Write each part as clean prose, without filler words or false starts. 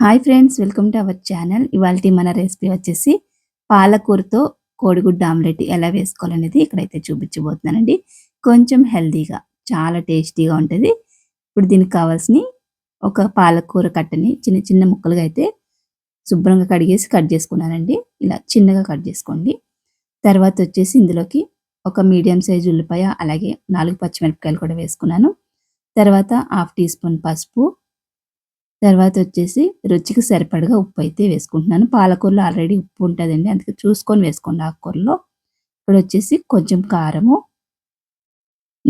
Hi friends, welcome to our channel. ఇవాల్టి మన recipe వచ్చేసి పాలకూరతో కోడిగుడ్డు ఆమ్లెట్ ఎలా వేసుకోవాలనేది ఇక్కడైతే చూపించబోతున్నానండి. కొంచెం హెల్తీగా, చాలా టేస్టీగా ఉంటుంది. ఇప్పుడు దీనికి కావాల్సిన ఒక పాలకూర కట్టని చిన్న చిన్న ముక్కలుగా అయితే శుభ్రంగా కడిగేసి కట్ చేసుకున్నానండి. ఇలా చిన్నగా కట్ చేసుకోండి. తర్వాత వచ్చేసి ఇందులోకి ఒక మీడియం సైజు ఉల్లిపాయ, అలాగే 4 పచ్చిమిరపకాయలు కూడా వేసుకున్నాను. తర్వాత హాఫ్ టీ స్పూన్ పసుపు, తర్వాత వచ్చేసి రుచికి సరిపడగా ఉప్పు అయితే వేసుకుంటున్నాను. పాలకూరలో ఆల్రెడీ ఉప్పు ఉంటుందండి, అందుకే చూసుకొని వేసుకోండి ఆకుకూరలో. ఇక్కడ వచ్చేసి కొంచెం కారము,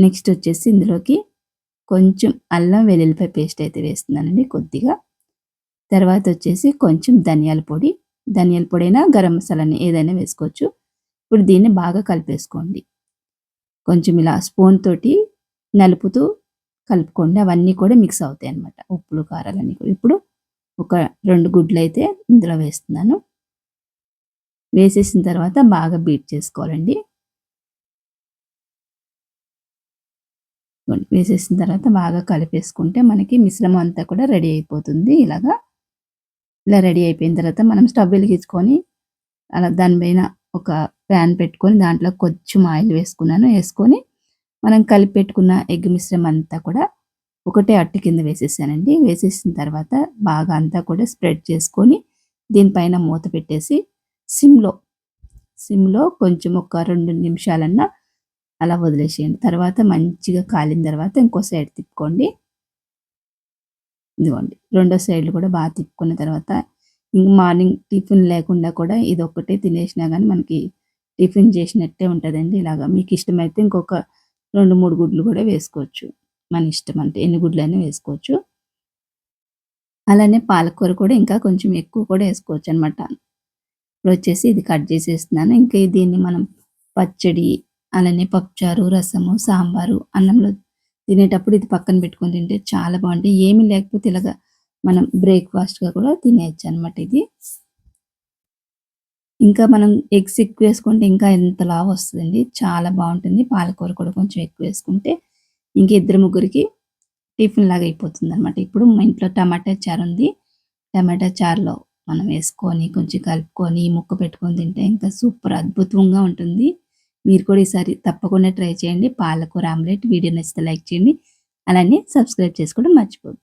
నెక్స్ట్ వచ్చేసి ఇందులోకి కొంచెం అల్లం వెల్లుల్లిపాయ పేస్ట్ అయితే వేస్తున్నానండి కొద్దిగా. తర్వాత వచ్చేసి కొంచెం ధనియాల పొడి అయినా గరం మసాలాని ఏదైనా వేసుకోవచ్చు. ఇప్పుడు దీన్ని బాగా కలిపేసుకోండి. కొంచెం ఇలా స్పూన్ తోటి నలుపుతూ కలుపుకోండి. అవన్నీ కూడా మిక్స్ అవుతాయి అన్నమాట, ఉప్పులు కారాలన్నీ కూడా. ఇప్పుడు ఒక 2 గుడ్లు అయితే ఇందులో వేస్తున్నాను. వేసేసిన తర్వాత బాగా బీట్ చేసుకోవాలండి. వేసేసిన తర్వాత బాగా కలిపేసుకుంటే మనకి మిశ్రమం అంతా కూడా రెడీ అయిపోతుంది. ఇలా రెడీ అయిపోయిన తర్వాత మనం స్టవ్ వెలిగించుకొని అలా దానిపైన ఒక ప్యాన్ పెట్టుకొని దాంట్లో కొంచెం ఆయిల్ వేసుకొని మనం కలిపి పెట్టుకున్న ఎగ్ మిశ్రమం అంతా కూడా ఒకటే అట్టు కింద వేసేసానండి. వేసేసిన తర్వాత బాగా అంతా కూడా స్ప్రెడ్ చేసుకొని దీనిపైన మూత పెట్టేసి సిమ్లో కొంచెం ఒక 2 నిమిషాలన్నా అలా వదిలేసేయండి. తర్వాత మంచిగా కాలిన తర్వాత ఇంకో సైడ్ తిప్పుకోండి. ఇదిగోండి, రెండో సైడ్లు కూడా బాగా తిప్పుకున్న తర్వాత ఇంక మార్నింగ్ టిఫిన్ లేకుండా కూడా ఇది ఒక్కటే తినేసినా కానీ మనకి టిఫిన్ చేసినట్టే ఉంటుందండి. ఇలాగా మీకు ఇష్టమైతే ఇంకొక 2, 3 గుడ్లు కూడా వేసుకోవచ్చు. మన ఇష్టం, అంటే ఎన్ని గుడ్లైనా వేసుకోవచ్చు. అలానే పాలకూర కూడా ఇంకా కొంచెం ఎక్కువ కూడా వేసుకోవచ్చు అనమాట. ఇప్పుడు వచ్చేసి ఇది కట్ చేసేస్తున్నాను. ఇంకా దీన్ని మనం పచ్చడి, అలానే పప్పుచారు, రసము, సాంబారు, అన్నంలో తినేటప్పుడు ఇది పక్కన పెట్టుకొని తింటే చాలా బాగుంటాయి. ఏమీ లేకపోతే ఇలాగా మనం బ్రేక్ఫాస్ట్గా కూడా తినేయచ్చు అనమాట ఇది. ఇంకా మనం ఎగ్స్ ఎక్కువ వేసుకుంటే ఇంకా ఎంత లావు వస్తుందండి, చాలా బాగుంటుంది. పాలకూర కూడా కొంచెం ఎక్కువ వేసుకుంటే ఇంక 2, 3కి టిఫిన్ లాగా అయిపోతుంది అనమాట. ఇప్పుడు మా ఇంట్లో టమాటా చారు ఉంది. టమాటా చారులో మనం వేసుకొని కొంచెం కలుపుకొని ముక్క పెట్టుకొని తింటే ఇంకా సూపర్ అద్భుతంగా ఉంటుంది. మీరు కూడా ఈసారి తప్పకుండా ట్రై చేయండి పాలకూర ఆమ్లెట్. వీడియో నచ్చితే లైక్ చేయండి, అలానే సబ్స్క్రైబ్ చేసుకోవడం మర్చిపోద్దు.